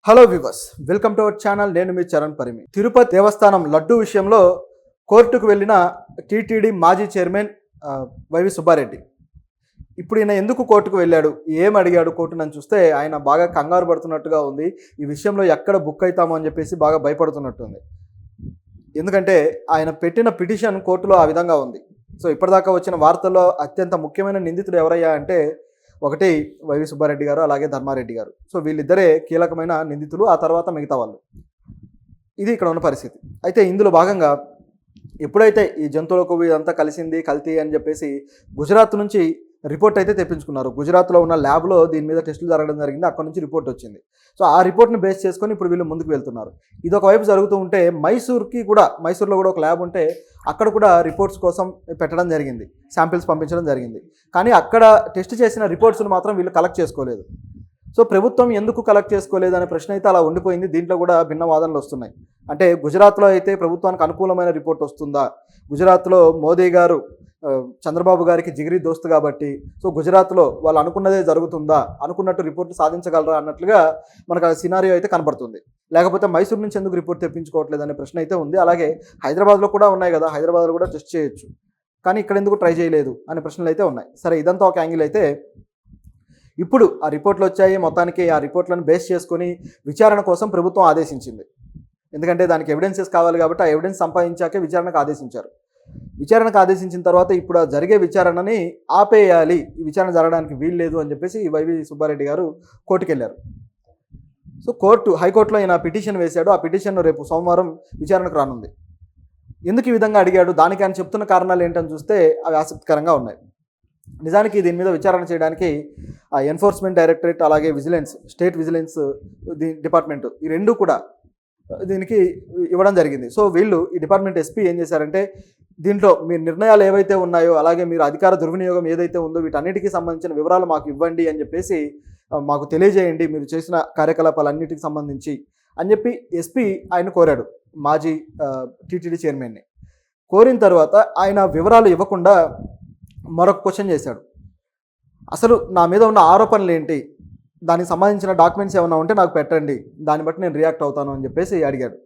Hello viewers, welcome to our channel. నేను మీ చరణ్ పరిమి. తిరుపతి దేవస్థానం లడ్డు విషయంలో కోర్టుకు వెళ్ళిన టీటీడీ మాజీ చైర్మన్ వైవి సుబ్బారెడ్డి ఇప్పుడు ఈయన ఎందుకు కోర్టుకు వెళ్ళాడు, ఏం అడిగాడు కోర్టునని చూస్తే ఆయన బాగా కంగారు పడుతున్నట్టుగా ఉంది. ఈ విషయంలో ఎక్కడ బుక్ అవుతామో అని చెప్పేసి బాగా భయపడుతున్నట్టుంది. ఎందుకంటే ఆయన పెట్టిన పిటిషన్ కోర్టులో ఆ విధంగా ఉంది. సో ఇప్పటిదాకా వచ్చిన వార్తల్లో అత్యంత ముఖ్యమైన నిందితుడు ఎవరయ్యా అంటే ఒకటి వైవి సుబ్బారెడ్డి గారు, అలాగే ధర్మారెడ్డి గారు. సో వీళ్ళిద్దరే కీలకమైన నిందితులు, ఆ తర్వాత మిగతా వాళ్ళు. ఇది ఇక్కడ ఉన్న పరిస్థితి. అయితే ఇందులో భాగంగా ఎప్పుడైతే ఈ జంతువుల కొవ్వు ఇదంతా కలిసింది, కల్తీ అని చెప్పేసి గుజరాత్ నుంచి రిపోర్ట్ అయితే తెప్పించుకున్నారు. గుజరాత్లో ఉన్న ల్యాబ్లో దీని మీద టెస్టులు జరగడం జరిగింది. అక్కడ నుంచి రిపోర్ట్ వచ్చింది. సో ఆ రిపోర్ట్ని బేస్ చేసుకొని ఇప్పుడు వీళ్ళు ముందుకు వెళ్తున్నారు. ఇది ఒకవైపు జరుగుతూ ఉంటే మైసూర్లో కూడా ఒక ల్యాబ్ ఉంటే అక్కడ కూడా రిపోర్ట్స్ కోసం పెట్టడం జరిగింది, శాంపిల్స్ పంపించడం జరిగింది. కానీ అక్కడ టెస్ట్ చేసిన రిపోర్ట్స్ను మాత్రం వీళ్ళు కలెక్ట్ చేసుకోలేదు. సో ప్రభుత్వం ఎందుకు కలెక్ట్ చేసుకోలేదు అనే ప్రశ్న అయితే అలా ఉండిపోయింది. దీంట్లో కూడా భిన్న వాదనలు వస్తున్నాయి. అంటే గుజరాత్లో అయితే ప్రభుత్వానికి అనుకూలమైన రిపోర్ట్ వస్తుందా, గుజరాత్లో మోదీ గారు చంద్రబాబు గారికి జిగిరి దోస్తు కాబట్టి సో గుజరాత్లో వాళ్ళు అనుకున్నదే జరుగుతుందా, అనుకున్నట్టు రిపోర్టు సాధించగలరా అన్నట్లుగా మనకు ఆ సినారియో అయితే కనబడుతుంది. లేకపోతే మైసూర్ నుంచి ఎందుకు రిపోర్ట్ తెప్పించుకోవట్లేదు అనే ప్రశ్న అయితే ఉంది. అలాగే హైదరాబాద్లో కూడా ఉన్నాయి కదా, హైదరాబాద్లో కూడా టెస్ట్ చేయొచ్చు, కానీ ఇక్కడ ఎందుకు ట్రై చేయలేదు అనే ప్రశ్నలు అయితే ఉన్నాయి. సరే, ఇదంతా ఒక యాంగిల్ అయితే ఇప్పుడు ఆ రిపోర్ట్లు వచ్చాయి. మొత్తానికి ఆ రిపోర్ట్లను బేస్ చేసుకొని విచారణ కోసం ప్రభుత్వం ఆదేశించింది. ఎందుకంటే దానికి ఎవిడెన్సెస్ కావాలి కాబట్టి ఆ ఎవిడెన్స్ సంపాదించాకే విచారణకు ఆదేశించారు. విచారణకు ఆదేశించిన తర్వాత ఇప్పుడు ఆ జరిగే విచారణని ఆపేయాలి, ఈ విచారణ జరగడానికి వీలు లేదు అని చెప్పేసి వైవి సుబ్బారెడ్డి గారు కోర్టుకు వెళ్ళారు. సో హైకోర్టులో ఈయన పిటిషన్ వేశాడు. ఆ పిటిషన్ రేపు సోమవారం విచారణకు రానుంది. ఎందుకు ఈ విధంగా అడిగాడు, దానికి ఆయన చెప్తున్న కారణాలు ఏంటని చూస్తే అవి ఆసక్తికరంగా ఉన్నాయి. నిజానికి దీని మీద విచారణ చేయడానికి ఆ ఎన్ఫోర్స్మెంట్ డైరెక్టరేట్, అలాగే స్టేట్ విజిలెన్స్ డిపార్ట్మెంట్, ఈ రెండు కూడా దీనికి ఇవ్వడం జరిగింది. సో వీళ్ళు, ఈ డిపార్ట్మెంట్ ఎస్పీ ఏం చేశారంటే దీంట్లో మీ నిర్ణయాలు ఏవైతే ఉన్నాయో, అలాగే మీరు అధికార దుర్వినియోగం ఏదైతే ఉందో వీటన్నిటికీ సంబంధించిన వివరాలు మాకు ఇవ్వండి అని చెప్పేసి, మాకు తెలియజేయండి మీరు చేసిన కార్యకలాపాలన్నిటికి సంబంధించి అని చెప్పి ఎస్పీ ఆయన కోరాడు, మాజీ టీటీడీ చైర్మన్ని. కోరిన తర్వాత ఆయన వివరాలు ఇవ్వకుండా మరొక క్వశ్చన్ చేశాడు. అసలు నా మీద ఉన్న ఆరోపణలు ఏంటి, దానికి సంబంధించిన డాక్యుమెంట్స్ ఏమైనా ఉంటే నాకు పెట్టండి, దాన్ని బట్టి నేను రియాక్ట్ అవుతాను అని చెప్పేసి అడిగాడు.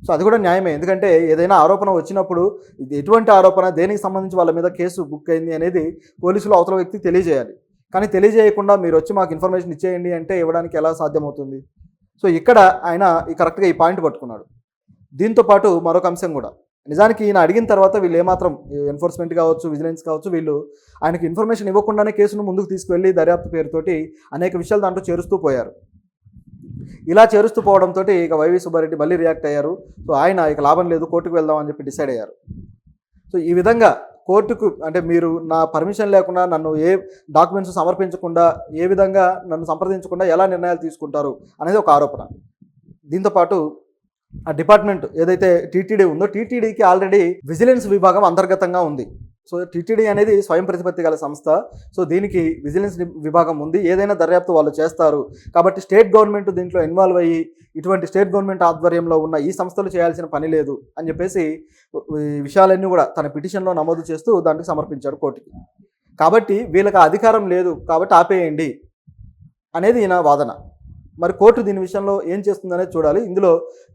సో అది కూడా న్యాయమే. ఎందుకంటే ఏదైనా ఆరోపణ వచ్చినప్పుడు ఇది ఎటువంటి ఆరోపణ, దేనికి సంబంధించి వాళ్ళ మీద కేసు బుక్ అయింది అనేది పోలీసులు అవతల వ్యక్తికి తెలియజేయాలి. కానీ తెలియజేయకుండా మీరు వచ్చి మాకు ఇన్ఫర్మేషన్ ఇచ్చేయండి అంటే ఇవ్వడానికి ఎలా సాధ్యమవుతుంది? సో ఇక్కడ ఆయన కరెక్ట్గా ఈ పాయింట్ పట్టుకున్నాడు. దీంతో పాటు మరొక అంశం కూడా, నిజానికి ఈయన అడిగిన తర్వాత వీళ్ళు ఏమాత్రం ఎన్ఫోర్స్మెంట్ కావచ్చు, విజిలెన్స్ కావచ్చు, వీళ్ళు ఆయనకు ఇన్ఫర్మేషన్ ఇవ్వకుండానే కేసును ముందుకు తీసుకువెళ్ళి దర్యాప్తు పేరుతోటి అనేక విషయాలు దాంట్లో చేరుస్తూ పోయారు. ఇలా చేరుస్తూ పోవడంతో ఇక వైవి సుబ్బారెడ్డి మళ్ళీ రియాక్ట్ అయ్యారు. సో ఆయన ఇక లాభం లేదు, కోర్టుకు వెళ్దామని చెప్పి డిసైడ్ అయ్యారు. సో ఈ విధంగా కోర్టుకు, అంటే మీరు నా పర్మిషన్ లేకుండా, నన్ను ఏ డాక్యుమెంట్స్ సమర్పించకుండా, ఏ విధంగా నన్ను సంప్రదించకుండా ఎలా నిర్ణయాలు తీసుకుంటారు అనేది ఒక ఆరోపణ. దీంతోపాటు ఆ డిపార్ట్మెంట్ ఏదైతే టీటీడీ ఉందో, టీటీడీకి ఆల్రెడీ విజిలెన్స్ విభాగం అంతర్గతంగా ఉంది. సో టీటీడీ అనేది స్వయం ప్రతిపత్తి గల సంస్థ. సో దీనికి విజిలెన్స్ విభాగం ఉంది, ఏదైనా దర్యాప్తు వాళ్ళు చేస్తారు. కాబట్టి స్టేట్ గవర్నమెంట్ దీంట్లో ఇన్వాల్వ్ అయ్యి ఇటువంటి స్టేట్ గవర్నమెంట్ ఆధ్వర్యంలో ఉన్న ఈ సంస్థలు చేయాల్సిన పని లేదు అని చెప్పేసి ఈ విషయాలన్నీ కూడా తన పిటిషన్లో నమోదు చేస్తూ దానికి సమర్పించాడు కోర్టుకి. కాబట్టి వీళ్ళకి అధికారం లేదు కాబట్టి ఆపేయండి అనేది ఈయన వాదన. మరి కోర్టు దీని విషయంలో ఏం చేస్తుందనేది చూడాలి. ఇందులో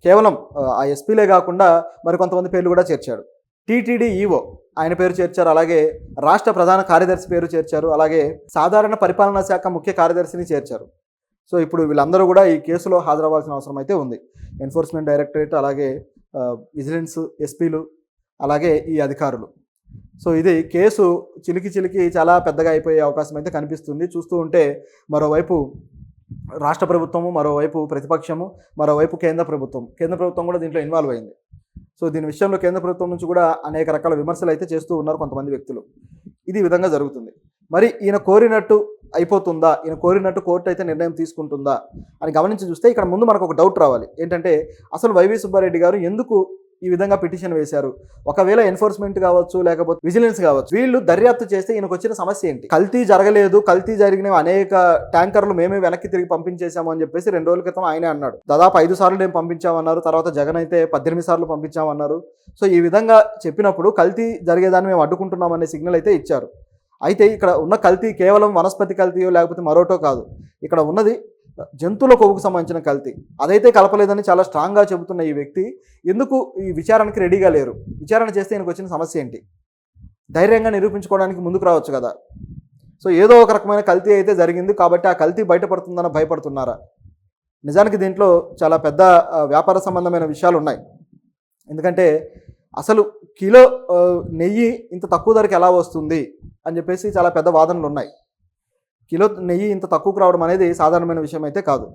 కేవలం ఆ ఎస్పీలే కాకుండా మరి కొంతమంది పేర్లు కూడా చేర్చాడు. టీటీడీ ఈఓ ఆయన పేరు చేర్చారు, అలాగే రాష్ట్ర ప్రధాన కార్యదర్శి పేరు చేర్చారు, అలాగే సాధారణ పరిపాలనా శాఖ ముఖ్య కార్యదర్శిని చేర్చారు. సో ఇప్పుడు వీళ్ళందరూ కూడా ఈ కేసులో హాజరవ్వాల్సిన అవసరం అయితే ఉంది. ఎన్ఫోర్స్మెంట్ డైరెక్టరేట్, అలాగే విజిలెన్స్ ఎస్పీలు, అలాగే ఈ అధికారులు. సో ఇది కేసు చిలికి చాలా పెద్దగా అయిపోయే అవకాశం అయితే కనిపిస్తుంది. చూస్తూ ఉంటే మరోవైపు రాష్ట్ర ప్రభుత్వము, మరోవైపు ప్రతిపక్షము, మరోవైపు కేంద్ర ప్రభుత్వం కూడా దీంట్లో ఇన్వాల్వ్ అయింది. సో దీని విషయంలో కేంద్ర ప్రభుత్వం నుంచి కూడా అనేక రకాల విమర్శలు అయితే చేస్తూ ఉన్నారు కొంతమంది వ్యక్తులు. ఇది ఈ విధంగా జరుగుతుంది. మరి ఈయన కోరినట్టు అయిపోతుందా, ఈయన కోరినట్టు కోర్టు అయితే నిర్ణయం తీసుకుంటుందా అని గమనించి చూస్తే ఇక్కడ ముందు మనకు ఒక డౌట్ రావాలి. ఏంటంటే అసలు వైవి సుబ్బారెడ్డి గారు ఎందుకు ఈ విధంగా పిటిషన్ వేశారు? ఒకవేళ ఎన్ఫోర్స్మెంట్ కావచ్చు, లేకపోతే విజిలెన్స్ కావచ్చు, వీళ్ళు దర్యాప్తు చేస్తే ఈయనకు వచ్చిన సమస్య ఏంటి? కల్తీ జరగలేదు, కల్తీ జరిగిన అనేక ట్యాంకర్లు మేమే వెనక్కి తిరిగి పంపించేశాము అని చెప్పేసి 2 రోజుల క్రితం ఆయనే అన్నాడు. దాదాపు 5 సార్లు మేము పంపించామన్నారు. తర్వాత జగన్ అయితే 18 సార్లు పంపించామన్నారు. సో ఈ విధంగా చెప్పినప్పుడు కల్తీ జరిగేదాన్ని మేము అడ్డుకుంటున్నామనే సిగ్నల్ అయితే ఇచ్చారు. అయితే ఇక్కడ ఉన్న కల్తీ కేవలం వనస్పతి కల్తీయో లేకపోతే మరోటో కాదు. ఇక్కడ ఉన్నది జంతువుల కొవ్వుకు సంబంధించిన కల్తీ, అదైతే కలపలేదని చాలా స్ట్రాంగ్గా చెబుతున్న ఈ వ్యక్తి ఎందుకు ఈ విచారణకి రెడీగా లేరు? విచారణ చేస్తే ఈయనకు వచ్చిన సమస్య ఏంటి? ధైర్యంగా నిరూపించుకోవడానికి ముందుకు రావచ్చు కదా. సో ఏదో ఒక రకమైన కల్తీ అయితే జరిగింది కాబట్టి ఆ కల్తీ బయటపడుతుందని భయపడుతున్నారా? నిజానికి దీంట్లో చాలా పెద్ద వ్యాపార సంబంధమైన విషయాలు ఉన్నాయి. ఎందుకంటే అసలు కిలో నెయ్యి ఇంత తక్కువ ధరకి ఎలా వస్తుంది అని చెప్పేసి చాలా పెద్ద వాదనలు ఉన్నాయి. కిలో నెయ్యి ఇంత తక్కువకు రావడం అనేది సాధారణమైన విషయం అయితే కాదు.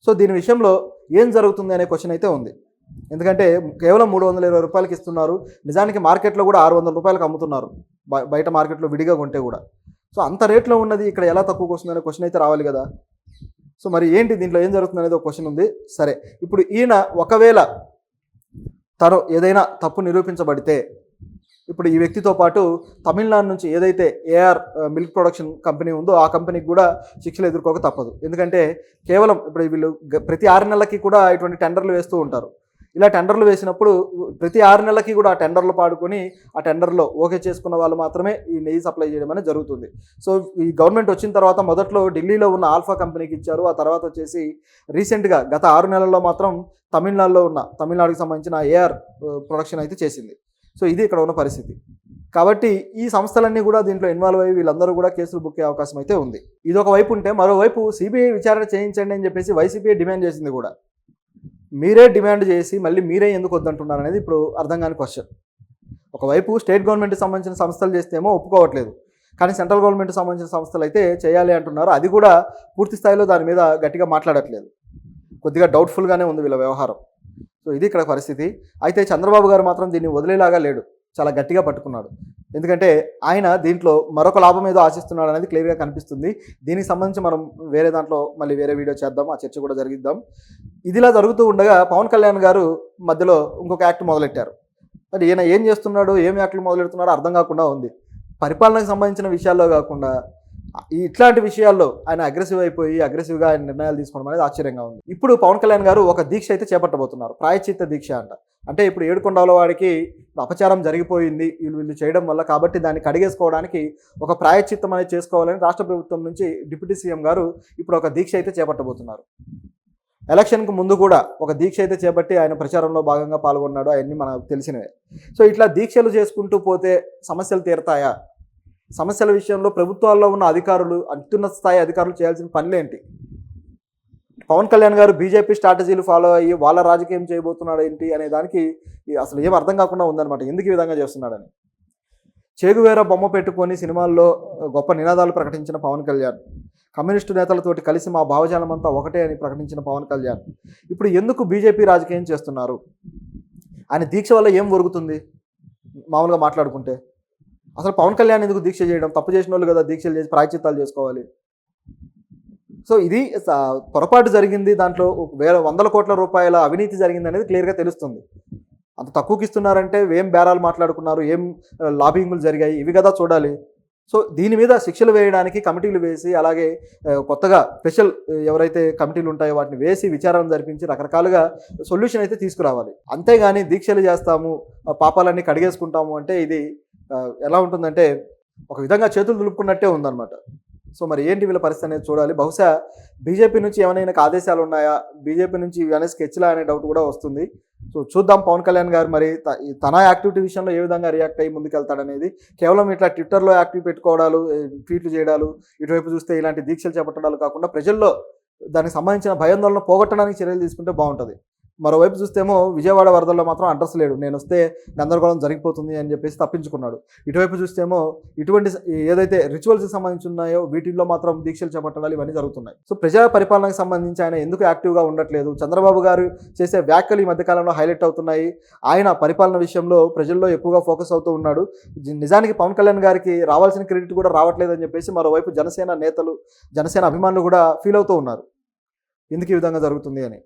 సో దీని విషయంలో ఏం జరుగుతుంది అనే క్వశ్చన్ అయితే ఉంది. ఎందుకంటే కేవలం 320 రూపాయలకి ఇస్తున్నారు. నిజానికి మార్కెట్లో కూడా 600 రూపాయలకు అమ్ముతున్నారు, బయట మార్కెట్లో విడిగా కొంటే కూడా. సో అంత రేట్లో ఉన్నది ఇక్కడ ఎలా తక్కువకు వస్తుంది అనే క్వశ్చన్ అయితే రావాలి కదా. సో మరి ఏంటి దీంట్లో ఏం జరుగుతుంది అనేది ఒక క్వశ్చన్ ఉంది. సరే, ఇప్పుడు ఈయన ఒకవేళ తను ఏదైనా తప్పు నిరూపించబడితే ఇప్పుడు ఈ వ్యక్తితో పాటు తమిళనాడు నుంచి ఏదైతే ఏఆర్ మిల్క్ ప్రొడక్షన్ కంపెనీ ఉందో ఆ కంపెనీకి కూడా శిక్షలు ఎదుర్కోక తప్పదు. ఎందుకంటే కేవలం ఇప్పుడు వీళ్ళు ప్రతి 6 నెలలకి కూడా ఇటువంటి టెండర్లు వేస్తూ ఉంటారు. ఇలా టెండర్లు వేసినప్పుడు ప్రతి 6 నెలలకి కూడా ఆ టెండర్లు పాడుకొని ఆ టెండర్లో ఓకే చేసుకున్న వాళ్ళు మాత్రమే ఈ నెయ్యి సప్లై చేయడం అనేది జరుగుతుంది. సో ఈ గవర్నమెంట్ వచ్చిన తర్వాత మొదట్లో ఢిల్లీలో ఉన్న ఆల్ఫా కంపెనీకి ఇచ్చారు. ఆ తర్వాత వచ్చేసి రీసెంట్గా గత 6 నెలల్లో మాత్రం తమిళనాడుకి సంబంధించిన ఏఆర్ ప్రొడక్షన్ అయితే చేసింది. సో ఇది ఇక్కడ ఉన్న పరిస్థితి. కాబట్టి ఈ సంస్థలన్నీ కూడా దీంట్లో ఇన్వాల్వ్ అయ్యి వీళ్ళందరూ కూడా కేసులు బుక్ అయ్యే అవకాశం అయితే ఉంది. ఇది ఒక వైపు ఉంటే మరోవైపు సిబిఐ విచారణ చేయించండి అని చెప్పేసి వైసీపీ డిమాండ్ చేసింది కూడా. మీరే డిమాండ్ చేసి మళ్ళీ మీరే ఎందుకు వద్దంటున్నారు అనేది ఇప్పుడు అర్థం కాని క్వశ్చన్. ఒకవైపు స్టేట్ గవర్నమెంట్కి సంబంధించిన సంస్థలు చేస్తేమో ఒప్పుకోవట్లేదు, కానీ సెంట్రల్ గవర్నమెంట్కి సంబంధించిన సంస్థలు అయితే చేయాలి అంటున్నారు. అది కూడా పూర్తి స్థాయిలో దాని మీద గట్టిగా మాట్లాడట్లేదు. కొద్దిగా డౌట్ఫుల్గానే ఉంది వీళ్ళ వ్యవహారం. సో ఇది ఇక్కడ పరిస్థితి. అయితే చంద్రబాబు గారు మాత్రం దీన్ని వదిలేలాగా లేడు, చాలా గట్టిగా పట్టుకున్నాడు. ఎందుకంటే ఆయన దీంట్లో మరొక లాభం ఏదో ఆశిస్తున్నాడు అనేది క్లియర్గా కనిపిస్తుంది. దీనికి సంబంధించి మనం వేరే దాంట్లో మళ్ళీ వేరే వీడియో చేద్దాం, ఆ చర్చ కూడా జరిగిద్దాం. ఇదిలా జరుగుతూ ఉండగా పవన్ కళ్యాణ్ గారు మధ్యలో ఇంకొక యాక్ట్ మొదలెట్టారు. అది ఈయన ఏం చేస్తున్నాడో, ఏం యాక్ట్లు మొదలెడుతున్నాడో అర్థం కాకుండా ఉంది. పరిపాలనకు సంబంధించిన విషయాల్లో కాకుండా ఇట్లాంటి విషయాల్లో ఆయన అగ్రెసివ్గా ఆయన నిర్ణయాలు తీసుకోవడం అనేది ఆశ్చర్యంగా ఉంది. ఇప్పుడు పవన్ కళ్యాణ్ గారు ఒక దీక్ష అయితే చేపట్టబోతున్నారు, ప్రాయశ్చిత్త దీక్ష అంట. అంటే ఇప్పుడు ఏడుకొండల వాడికి అపచారం జరిగిపోయింది వీళ్ళు చేయడం వల్ల, కాబట్టి దాన్ని కడిగేసుకోవడానికి ఒక ప్రాయశ్చిత్తం అనేది చేసుకోవాలని రాష్ట్ర ప్రభుత్వం నుంచి డిప్యూటీ సీఎం గారు ఇప్పుడు ఒక దీక్ష అయితే చేపట్టబోతున్నారు. ఎలక్షన్కు ముందు కూడా ఒక దీక్ష అయితే చేపట్టి ఆయన ప్రచారంలో భాగంగా పాల్గొన్నాడు, అవన్నీ మనకు తెలిసినవే. సో ఇట్లా దీక్షలు చేసుకుంటూ పోతే సమస్యలు తీరతాయా? సమస్యల విషయంలో ప్రభుత్వాల్లో ఉన్న అధికారులు, అత్యున్నత స్థాయి అధికారులు చేయాల్సిన పనులేంటి? పవన్ కళ్యాణ్ గారు బీజేపీ స్ట్రాటజీలు ఫాలో అయ్యి వాళ్ళ రాజకీయం చేయబోతున్నాడు ఏంటి అనే దానికి అసలు ఏం అర్థం కాకుండా ఉందన్నమాట, ఎందుకు ఈ విధంగా చేస్తున్నాడని. చేగువేరా బొమ్మ పెట్టుకొని సినిమాల్లో గొప్ప నినాదాలు ప్రకటించిన పవన్ కళ్యాణ్, కమ్యూనిస్టు నేతలతోటి కలిసి మా భావజాలం అంతా ఒకటే అని ప్రకటించిన పవన్ కళ్యాణ్ ఇప్పుడు ఎందుకు బీజేపీ రాజకీయం చేస్తున్నారు? ఆయన దీక్ష వల్ల ఏం ఒరుగుతుంది? మామూలుగా మాట్లాడుకుంటే అసలు పవన్ కళ్యాణ్ ఎందుకు దీక్ష చేయడం? తప్పు చేసిన వాళ్ళు కదా దీక్షలు చేసి ప్రాయశ్చిత్తాలు చేసుకోవాలి. సో ఇది పొరపాటు జరిగింది, దాంట్లో వందల కోట్ల రూపాయల అవినీతి జరిగింది అనేది క్లియర్గా తెలుస్తుంది. అంత తక్కువకి ఇస్తున్నారంటే ఏం బేరాలు మాట్లాడుకున్నారు, ఏం లాబింగులు జరిగాయి, ఇవి కదా చూడాలి. సో దీని మీద శిక్షలు వేయడానికి కమిటీలు వేసి, అలాగే కొత్తగా స్పెషల్ ఎవరైతే కమిటీలు ఉంటాయో వాటిని వేసి విచారణ జరిపించి రకరకాలుగా సొల్యూషన్ అయితే తీసుకురావాలి. అంతేగాని దీక్షలు చేస్తాము, పాపాలన్నీ కడిగేసుకుంటాము అంటే ఇది ఎలా ఉంటుందంటే ఒక విధంగా చేతులు దులుపుకున్నట్టే ఉందన్నమాట. సో మరి ఏంటి వీళ్ళ పరిస్థితి అనేది చూడాలి. బహుశా బీజేపీ నుంచి ఏమైనా ఆదేశాలు ఉన్నాయా, బీజేపీ నుంచి ఇవన్నీ స్కెచ్లా అనే డౌట్ కూడా వస్తుంది. సో చూద్దాం పవన్ కళ్యాణ్ గారు మరి తన యాక్టివిటీ విషయంలో ఏ విధంగా రియాక్ట్ అయ్యి ముందుకెళ్తాడనేది. కేవలం ఇట్లా ట్విట్టర్లో యాక్టివ్ పెట్టుకోవడాలు, ట్వీట్లు చేయడాలు, ఇటువైపు చూస్తే ఇలాంటి దీక్షలు చేపట్టడాలు కాకుండా ప్రజల్లో దానికి సంబంధించిన భయాందోళన పోగొట్టడానికి చర్యలు తీసుకుంటే బాగుంటుంది. మరోవైపు చూస్తేమో విజయవాడ వరదల్లో మాత్రం అడ్రస్ లేడు, నేను వస్తే గందరగోళం జరిగిపోతుంది అని చెప్పేసి తప్పించుకున్నాడు. ఇటువైపు చూస్తేమో ఇటువంటి ఏదైతే రిచువల్స్కి సంబంధించి ఉన్నాయో వీటిల్లో మాత్రం దీక్షలు చేపట్టడాలు ఇవన్నీ జరుగుతున్నాయి. సో ప్రజా పరిపాలనకు సంబంధించి ఆయన ఎందుకు యాక్టివ్గా ఉండట్లేదు? చంద్రబాబు గారు చేసే వ్యాఖ్యలు ఈ మధ్యకాలంలో హైలైట్ అవుతున్నాయి. ఆయన పరిపాలన విషయంలో ప్రజల్లో ఎక్కువగా ఫోకస్ అవుతూ ఉన్నాడు. నిజానికి పవన్ కళ్యాణ్ గారికి రావాల్సిన క్రెడిట్ కూడా రావట్లేదని చెప్పేసి మరోవైపు జనసేన నేతలు, జనసేన అభిమానులు కూడా ఫీల్ అవుతూ ఉన్నారు, ఎందుకు ఈ విధంగా జరుగుతుంది అని.